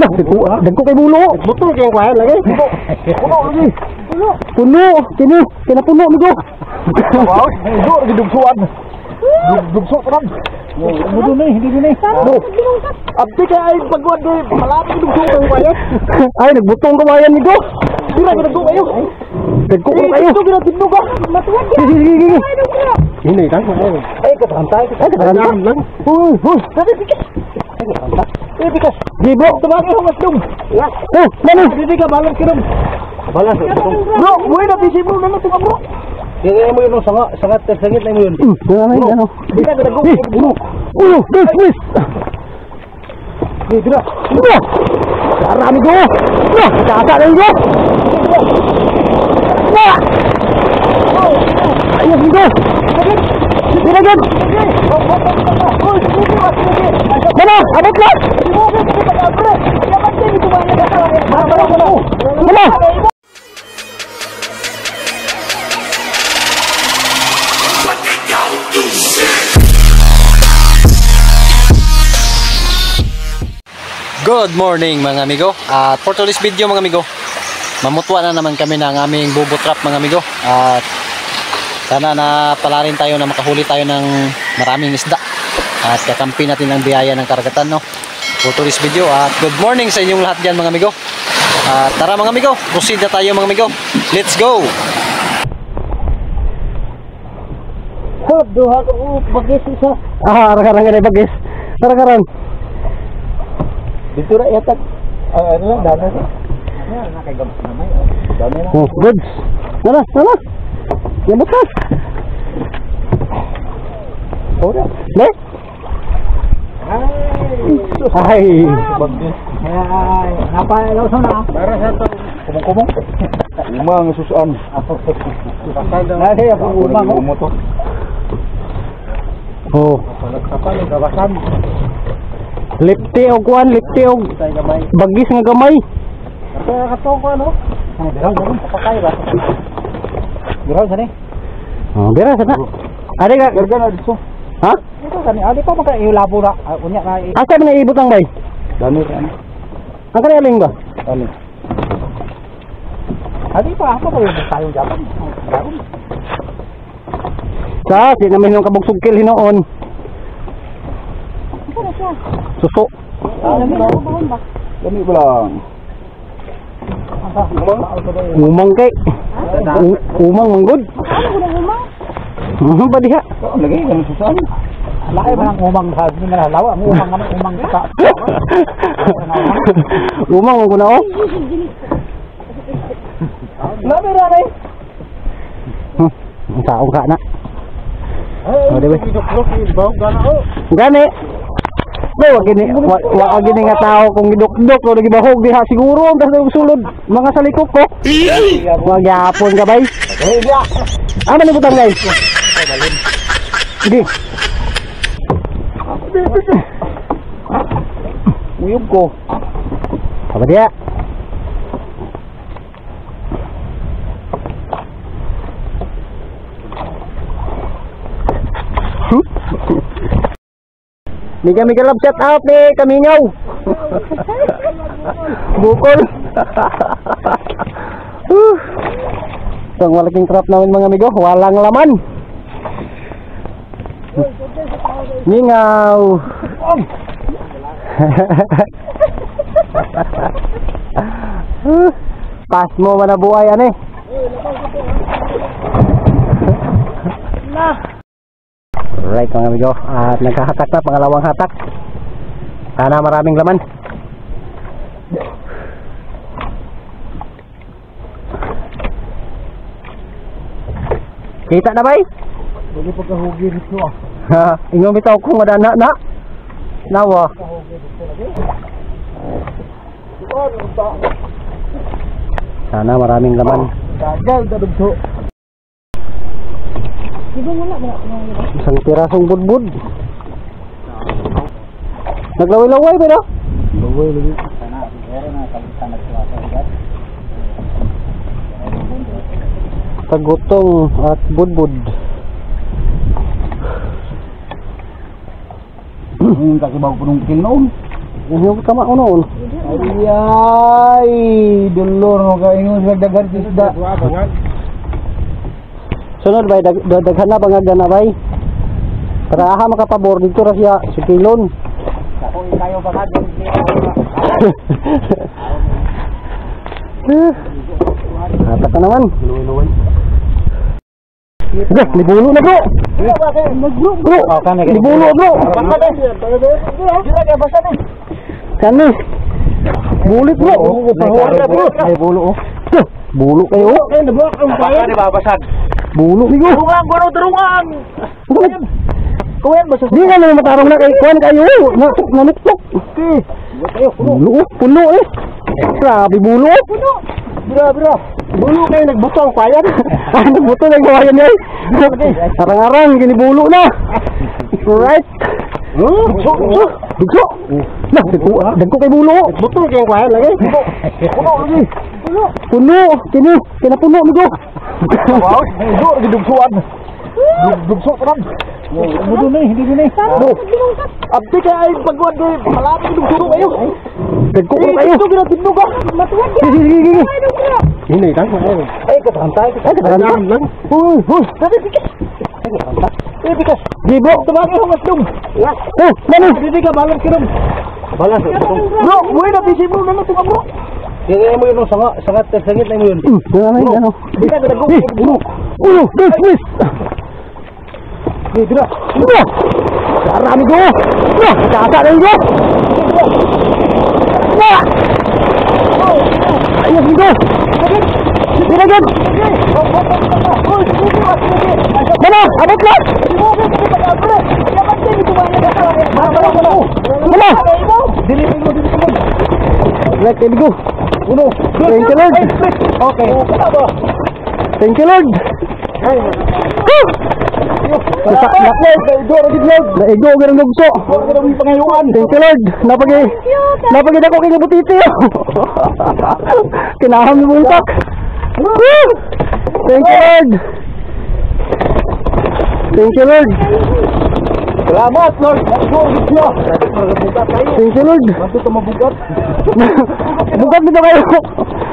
Dagko kay bulo. Butol kay kwayan lagi. Puno lagi. Puno. Kini puno migo. Wow, migo gidugsuan. Dugso karon. Mudo ni, hindi ni. Abdi kay ay pagwad ni malapit dugso kang kwayan. Ay nagbutong kawayan migo. Dira gidugso kayo. Dagko kayo. Ito ginatindog ka. Matuwag. Sige. Ini kan. Ay katantay. Ay katantay lang. Huy. Dali bikas. Bikas. Gibo, tumagi humas dum. Oh, mana? Didi ka balas ka dum. Balas. Bro, buhay na bisi mo naman tunga bro. Kaya mo yun sangat tersengit na mo yun. Ano? Di ka ginago. Ulo, bis. Dira. Sarami ko. No, kasa na ko. Ayo dito. Diragan. Mana? Abot lang. Mana? Good morning mga amigo. At for today's video mga amigo, mamutwa na naman kami ng aming bubo trap mga amigo. At sana na pala rin tayo na makahuli tayo ng maraming isda. At kakampi natin ang biyaya ng karagatan, no? For today's video. At good morning sa inyong lahat dyan mga amigo. At tara mga amigo, proceed na tayo mga amigo. Let's go! Duha ko bagis isa. Arang-arang na bagis. Arang-arang. Dito na yatak. Ano lang dami. Ano na kay gabs na may. Dami na. Oh, goods. Nala. Yamot na. Ora. Ne? Ay. Ay, napalaw sa na. Para sa to. Kumong. Umang susuan. Nadi ako umang. Umuto. Oh. Kapal gawasan. Lipti og bagis nga gamay. Kaya kato ko ano? Dirang papakay ba? Dirang sani? Oh, dirang sana. Ade ka gargana dito. Ha? Ito kani ade pa maka ilabo na unya na. Asa man ibutang bay? Dami ka. Ang kani aling ba? Aling. Ade pa ako ko tayo japan. Sa si namin ng kabugsog kil hinoon. Suso. Dami ba lang? Umang kay. Umang manggod. Ba diha? Lagi kan susan. Lain man ang umang sa ni lawa, umang ka. Umang mo na oh. Labi ra nay. Ang tao ka na. Oh, dewe. Gani. Wag gini nga tao kung gidok-dok o nagibahog diha siguro ang dahil sulod mga salikok ko. Wag yapon ka bay. Ano ni butang guys? Hindi. Uyog ko. Apa dia? Mika love shout out ni Kamingaw. Bukol. Itong malaking trap namin mga amigo, walang laman. Mingaw. Pas mo manabuhay ane. Alright mga amigo, at nagkahatak na, pangalawang hatak. Sana maraming laman. Kita na ba eh? Hindi pagkahugi rito ah. Ingong bitaw kung madana na. Nawa. Sana maraming laman. Gagal dadugso. Isang pirasong budbud. Naglaway-laway ba daw? Laway lagi. Tagutong at budbud. Yung kakibaw po nung kilnoon. Yung kama ko noon. Ay, dulur mo ka ingon sa dagan isda. Sunod bay daghan na bangag na bay. Para aha makapabor dito ra siya sa kilon. Ako kayo bakad. Ata ka naman. Bro, libulo na bro. Bro, libulo bro. Kani. Bulit bro. Ay bulo. Bulo kayo. Baka di babasag. Bulo niyo. Turungan ko turungan. Kuwen basta. Di nga naman matarong na kay kuan kayo. Nanuktok. Bulo, puno eh. Grabe bulo. Bira. Bulo kayo nagbuto ang payan. Nagbuto ng payan niya. Arang-arang gini bulo na. Right. Bugso. Nah, dagko kay bulo. Buto kay payan lagi. Puno lagi. Puno, kini puno migo. Wow, ido gidugsuan. Dugso pa ram. Mudo na, hindi na. Abdi ka ay pagwan kay malapit dugso kayo. Dagko kayo. Ito ginatindog ka. Matuwad ka. Sige. Ini kan. Ay katantay. Lang. Hoy. Dali bikas. Ay bikas. Gibo. Tumagi ho mas dum. Oh, nani? Dili ka balas kirom. Balas. Bro, mo na bisi mo na tunga bro. Kaya mo yun sangat tersengit na mo yun. Ano? Di ka dagko. Ulo, guys. Di dira. Marami ko. Kasa na ko. Ayos ko. Dinagad. Mana? Abot na. Mana? Dili mo. Let go. Uno. Thank you, Lord. Okay. Thank you, Lord. Naigo ko ng lugso. Thank you, Lord. Napagid ako kay butiti. Kinaham mo bultak. Thank you, Lord. Thank you, Lord. Salamat, Lord. Thank you, Lord. Bakit ito mabugat? Bukat dito kayo.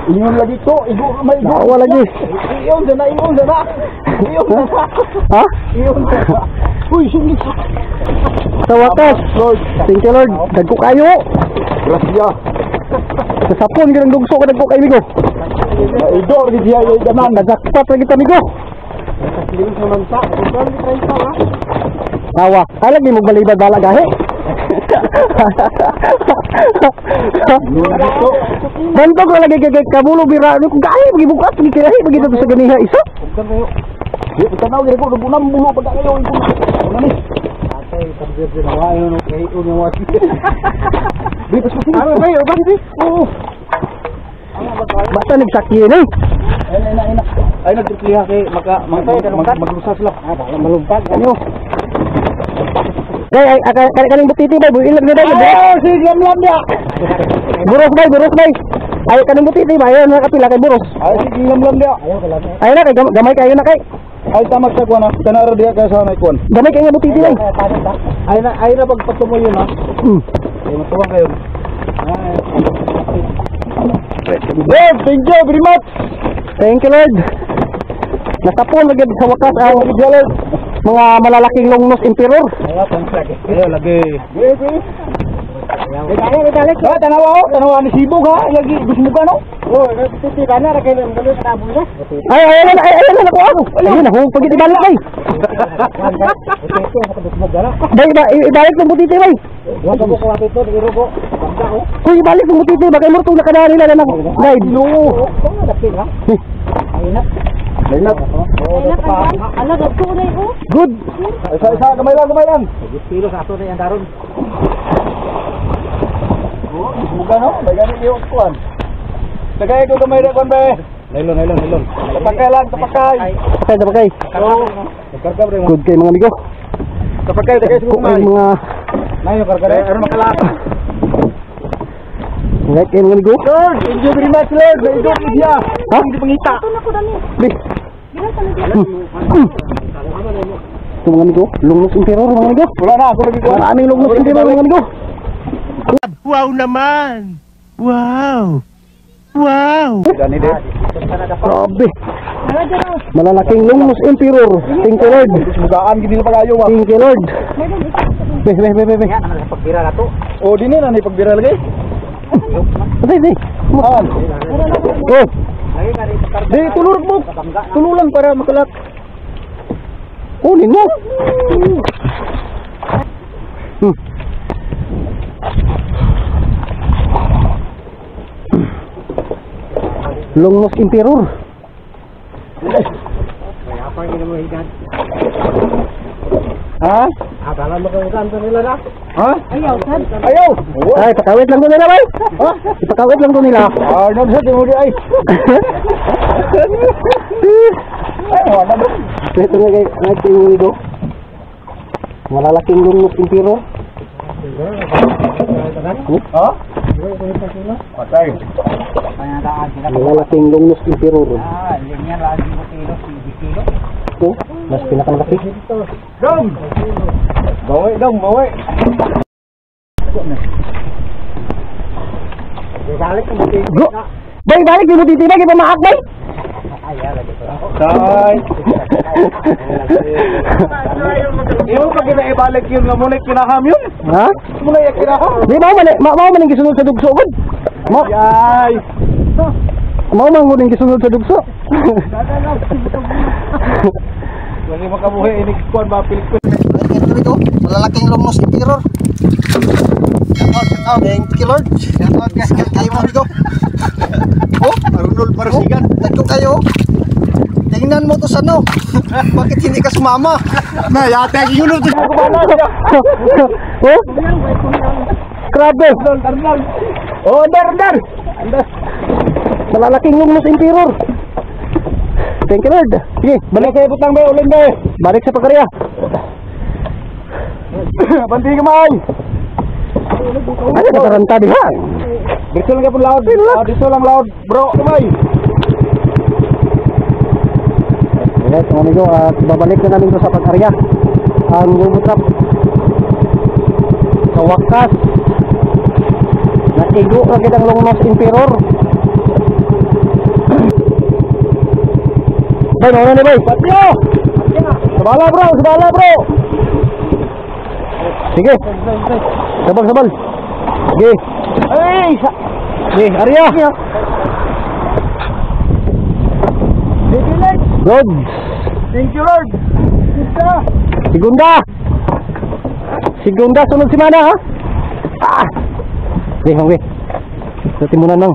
Ingon lagi to. May igo. Nakawa lagi. Iyon na. Ha? Iyon na. Uy, sungit. Sa wakas. Lord. Thank you, Lord. Dagko kayo. Gracias. Sa sapon, ganang lugso ka dagko kayo, migo. Ido, lagi siya yung daman. Nagakpat lagi kita, migo. Lilis naman sa. Ito, try pa, ha? Tawa. Ay, lagi mo balibad bala gahe. Banto ko lagi kay kabulo bira ano kung gahe bagi bukas bagi kirahi bagi dito sa ganiha isa. Tanaw gid ko bunam bulo pag kayo ito. Nani? Atay pagdir na wa ano kay uno wa. Bitas ko sino? Ay, uban di. Oo. Basta nagsakyi ni. Ay nagtripliha kay maglusa sila. Malumpag ano. Kay kaning butiti bay builag na dai. Oh, sige lam dia. Buros bay. Ay kaning butiti bay ano kapila kay buros. Ay sige lam dia. Ay na kay gamay kayo na kay. Ay tamak sa kuan. Tanaro dia kay sa may kuan. Gamay kay nga butiti bay. Ay na pagpatumo yun ha. Ay matuwang kayo. Lord, thank you very much. Thank you, Lord. Natapon lagi sa wakas ang mga malalaking longnos emperor. Ayo lagi. Tanawa ni Sibog ha. Lagi gusto mo ka no? Oh, titi kana ra kay nang sa kabuya. Ay na ko ako. Ayun na kung pagiti balik bay. Bay ibalik ng butiti bay. Wa ka ko ato to diro ko. Kuy ibalik ng butiti ba kay murtong nakadari na nang guide. No. Ayun na. Ala dagko na ko. Good. Isa gamay lang. Kilo sa ato na yan daron. Buka no? Bagani yung kuan. Tagay ko gamay na kuan be. Nailon. Tapakay lang. Tapakay. Karga bre mo. Good kay mga amigo. Tapakay tagay Kung ay mga Nayo karga. Aron makala. right kay mga amigo. Lord, thank you very much Lord. Naigo ko siya. Ha? Hindi pangita. Ito na ko dali. Bi. Bila sa lagi. Ito mga amigo, longnos emperor mga amigo. Wala na ako lagi kuan. Maraming longnos emperor mga amigo. Wow naman! Wow! Wow! Dani din. Grabe. Wala dyan o. Malalaking Lumos Emperor. Thank you Lord. Bugaan gini pa kayo ba? Thank you Lord. Be. Yan, ang pagbira na to. Oh, dini na ni pagbira lagi. Di. Wala na. Oh, Lagi ka rin. di tulurog mo. Tululan para makalat. Kunin mo. Lumos Emperor. Kaya pa hindi mo higan. Ha? Akala mo kung saan to nila na? Ha? Ayaw, saan? Ayaw! Ay, pakawit lang ko nila, bay! Ha? Ipakawit lang ko nila. Ah, nagsa, di mo di ay. Ay, wala ba? Ito nga kay natin do. Malalaking Lumos Emperor. Ha? Patay. Panadaan sila. Malalaking Lumos Emperor. Linya lagi mo kilo, 20 kilo. Ito, mas pinakalaki. Dong! Bawi! Balik mo kilo. Go! Bay, balik! Di mo titibag, iba maak, bay! Ayaw, lagi ko. Tay! Yung pag ibalik yun nga muna kinaham yun. Ha? Muna yung kinaham. Di, mao man yung gisunod sa dugso, god! Ay! Mao man yung gisunod sa dugso. Lagi makabuhi, inikikuan ba Pilipin? Ito, malalaking Lumos Emperor. Shout out, thank you Lord. Shout out kayo mga amigo. Oh, Arnold Parasigan. tagko kayo. Tingnan mo to sa no. Bakit hindi ka sumama? Na, yate ang yun ito. Oh? Grabe. Arnold. Oh, andar. Malalaking Lumos Emperor. Thank you Lord. Sige, Balik sa ibutang ba, ulit ba? balik sa pagkarya. Banti ka may. Ano ka taranta diha? Dito lang ka po loud. Dito lang loud. Bro, kamay. Yes, mga amigo, at babalik na namin ito sa pag-arya ang bubutrap sa wakas natigo agad ang Lumos Emperor. Bay, nauna ni Bay. Patyo! Sabala bro. Sige. Sabal. Sige. Ay! Sige, arya. Good. Thank you, Lord. Segunda sunod si Mana, ha? Sige, hangwe. Sa timunan lang.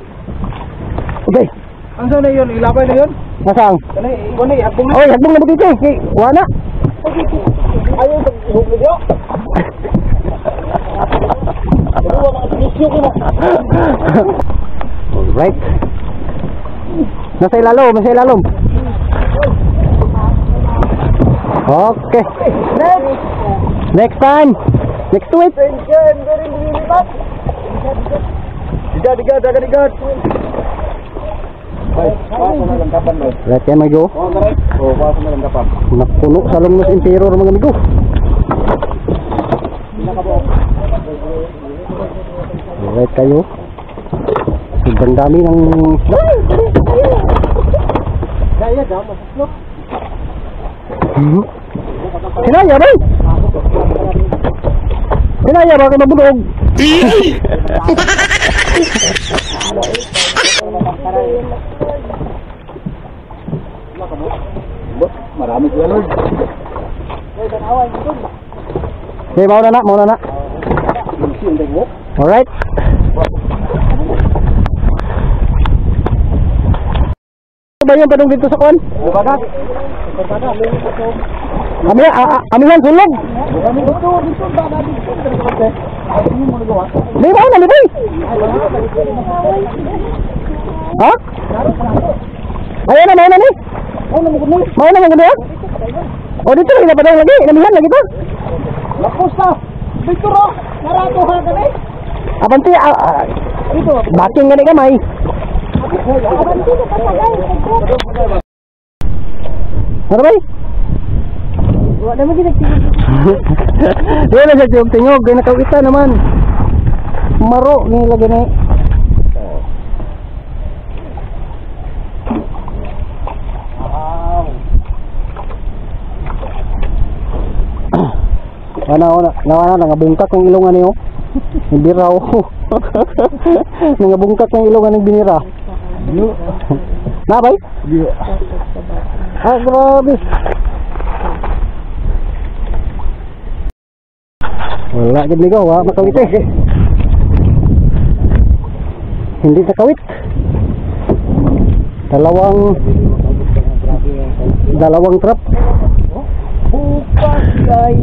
Okay. Ang saan na yun? Ilabay na yun? Nasaan? Ano yung abong na? Oy, hagbong na ba dito? Okay, wala. Ayaw sa ihog na Alright. Nasa ilalom. Okay. Next time. Next week. Digad. Ay, paso na lang kapan ba? Right, yan mag-go. Paso na lang kapan. Napuno sa Lumos Emperor mga amigo. Alright kayo. Sobrang dami ng Kaya daw, masaslok. Sinaya ba? Sinaya ba ka mabulog? Marami sila, Lord. Okay, mauna na. Alright. Ano ba yung padung dito sa kuwan? Amihan, sulog. May mauna, libay. Ha? Ayan na, mauna ni. Mauna mo ganda. O dito lagi na padung lagi, inamihan lagi to. Lakosta! Victor, narato ha kami? Abanti, baking gani kamay. Ano ba? Wala naman ginagtingin. Yan na siya tingog, kaya nakawita naman. Maro ni lagi ni. Nawana nangabungkak ng ilongan niyo. Hindi raw. Nangabungkak ng ilongan ng binira. Na bay? Ah, grabe. Wala gid ligaw, wa makawit eh. Hindi nakawit. Dalawang trap. Bukas guys.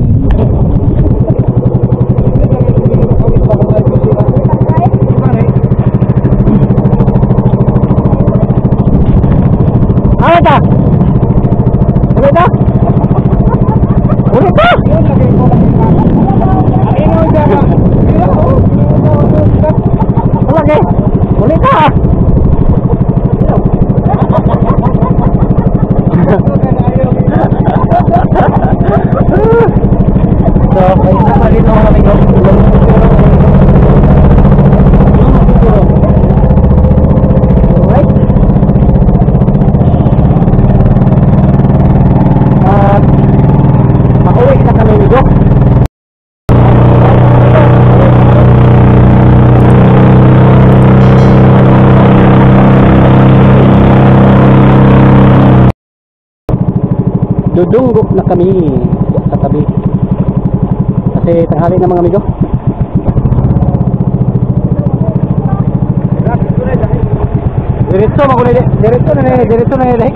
Ano ta? Ulit ta? Ulit ta? Lagi. Ulit ta? So, ay nakalito mga amigo. Alright. Pauwi na kami amigo. Dudunggo na kami sa tabi. Kasi tanghali na mga amigo. Diretso magunay, diretso na dahil.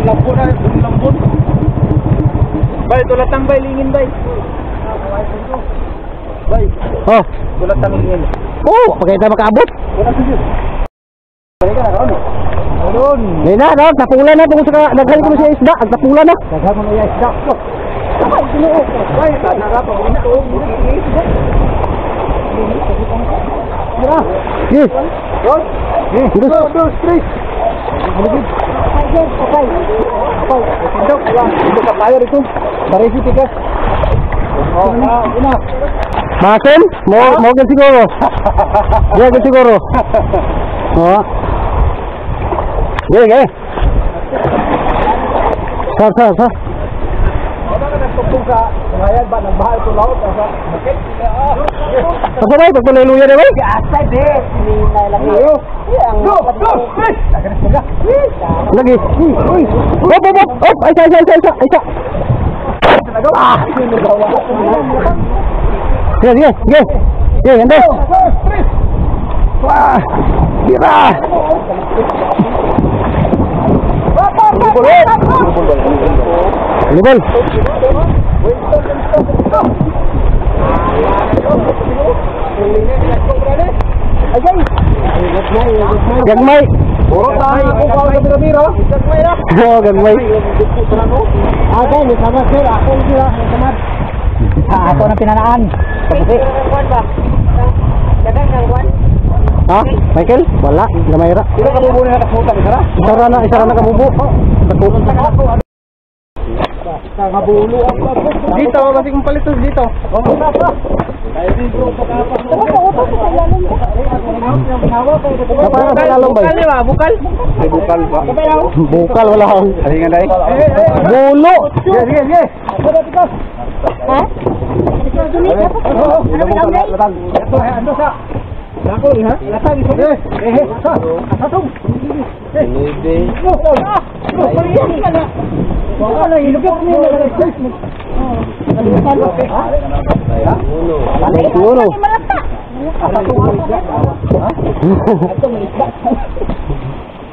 Lambon. Bay, tulatang bay, lingin bay. Bay, Oh, tulatang lingin. oh, pagkita makaabot. Wala sige. Balik ka na karon. Karon. Dahil na, tapulan na tungkol sa naghalit ko siya isda, ang tapulan na. Daghan mo na yung isda ko. Ay, sinuot. Bay, tanara pa ina to. Yes. Dos. Dos, tres. Itu kapayar itu. Barisi tiga. Oh, una. Masin, mau gan siguro. Ya gan siguro. Oh. Ge. Sar. Ano ka nagtugtog sa ngayon ba nagbahay ko laot sa bakit? Apa bay, pagpaliluya na bay? Asay de, sinina lang kayo. Lagi. Op, ay sa. Ah. Ge, ande. Wah, kira. Libol. Gagmay. Puro tayo ko pa sa biro. Gagmay na. Oh, gagmay. Ako ni sama sir, ako sila sama. Ako na pinanaan. Ha? Michael? Wala, gamayra. Sino ka bubunin na kasuta ka? Isara na kabubo. Takulan ta ka. Kabulo ako. Dito, kasi kung palitos dito. Ay dito pa ka pa. Napaka sa lalong bay. Bukal ba? Bukal wala akong. Alingan dai. Bulo. Sige. Ha? Ito sa. Lako ha? Latang iso. Sa. Atong. Wala ilugok ni na replacement. Uno.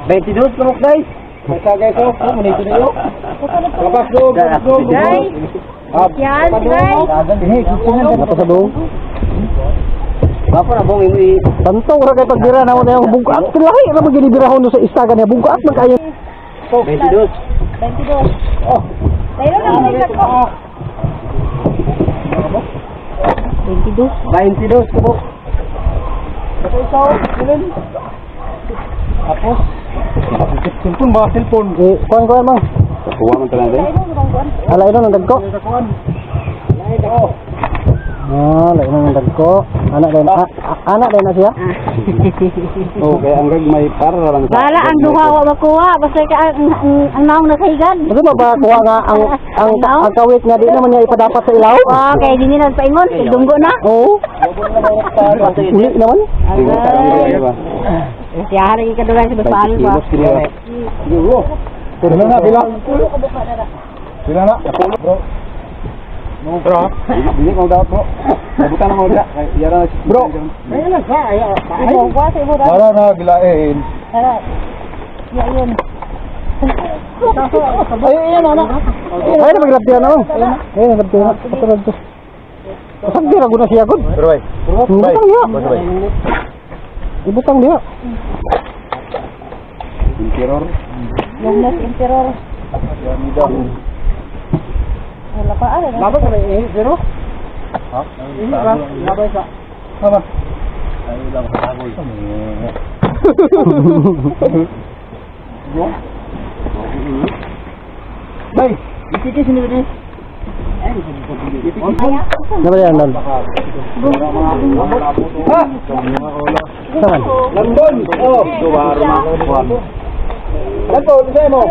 Bentidos kerok guys. Kita guys oh, menito niyo. Labas do. Guys. Yan, guys. Ini kucingnya Apa sa dong? Bapak na bong ini. Tantong ra kay pagbira na yung bungkaat. Lahi ra magini birahon sa istagan niya bungkaat man kayo. Bentidos. Oh. Tayo lang ulit ako. 22 po. Ito isa silin. Tapos cellphone ba cellphone? Kuan mang. Kuha man talaga. Ala ino nang dagko. Oh. Lain ang dagko. Anak din na siya. Okay, ang gag may para lang. Bala ang duha wa makuha basta ka ang naong nakahigan. Kasi mabakuha nga ang kawit nga di naman niya ipadapat sa ilaw. Okay, di nila paingon, dunggo na. Oo. Uli naman. Siya hari ka dulan sa basal ba. Pila na, pila. Pila na, bro. No, bro. Ini kau dapat, bro. Bukan mau dia. Ya, bro. Ayun na sa ayo. Ayun, wala mo da. Para na gilain. Ya yun. Ayun anak. Ay na maglab diyan oh. Ayun naglab diyan. Patulog to. Pasag dira guna siya gud. Bro, bay. Ibutang dia. Ibutang dia. Interior. Yung interior. Wala pa ala. Laba ka ini zero. Ha? Ini ba? Laba sa. Sama. Ayo lang kagoy. Bay, Dito sini ni. Nama yan lan. Saan? London. Oh, suwar na. London, saya mo.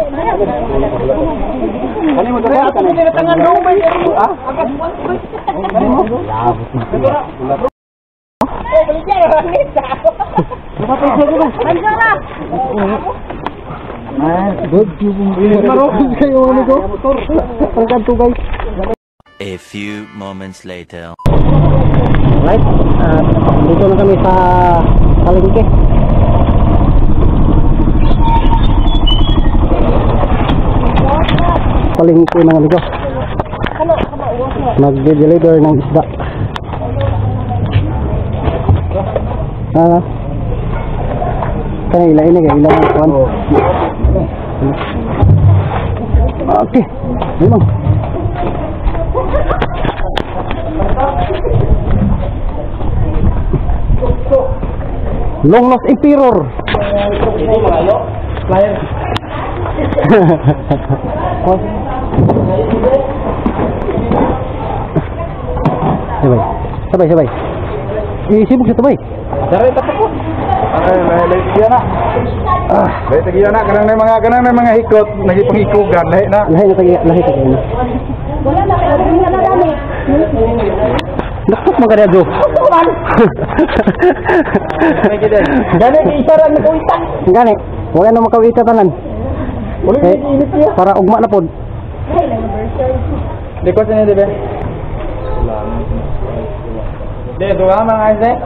Kani mo dara ka na. Tangan mo bay. Ah? A few moments later. Right, dito na kami sa palengke. Palengke mga amigo. Mag-deliver ng isda. Kanila ini kaya ilang kuan. Okay, limang. Long lost Emperor. Sabay. Isibog siya sabay. Daray ta po. Ay, may dia na. May tagiya na kanang mga hikot, nagipangikugan lahi na. Lahi tagi. Wala na dami. Naktok mga kadyo. Gani isaran ni kuita. Gani, wala na makawita tanan. Uli init niya. Para ugma na pod. Likod niya dibe. De, doa mang ayos eh.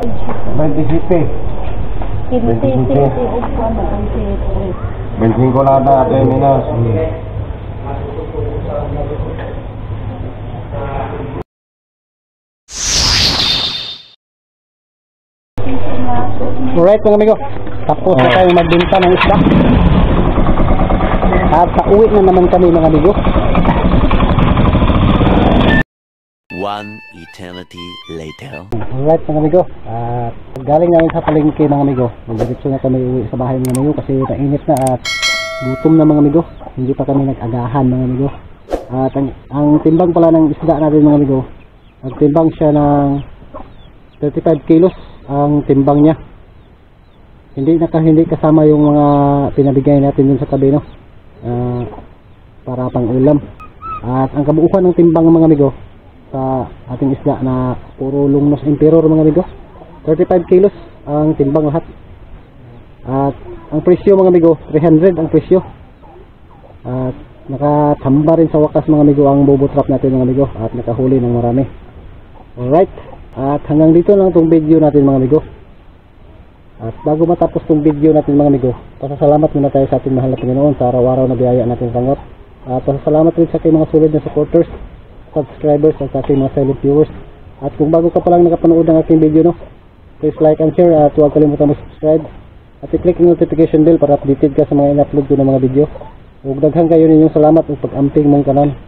27. 25 lang na ato yung minas. Alright mga amigo, tapos na tayong magbenta ng isda. At pauwi na naman kami mga amigo. One eternity later. Alright mga amigo, at galing namin sa palengke mga amigo. Magdiretso na kami uwi sa bahay mga amigo kasi nainit na at gutom na mga amigo. Hindi pa kami nag-agahan mga amigo. At ang timbang pala ng isda natin mga amigo, nagtimbang siya ng 35 kilos ang timbang niya. Hindi kasama yung mga pinabigay natin dun sa tabi no, para pang ulam. At ang kabuuan ng timbang ng mga amigo sa ating isda na puro long nose Emperor mga amigo, 35 kilos ang timbang lahat. At ang presyo mga amigo, 300 ang presyo. At nakatamba rin sa wakas mga amigo ang bobo trap natin mga amigo, at nakahuli ng marami. Alright, at hanggang dito lang itong video natin mga amigo. At bago matapos itong video natin mga amigo, pasasalamat muna tayo sa ating mahal na Panginoon sa araw-araw na biyaya natin sangot. At pasasalamat rin sa ating mga sulit na supporters, subscribers at sa ating mga silent viewers. At kung bago ka pa lang nakapanood ng aking video no, please like and share at huwag kalimutan mag-subscribe. At i-click yung notification bell para updated ka sa mga in-upload ko ng mga video. Huwag daghang kayo ninyong salamat at pag-amping mong kanan.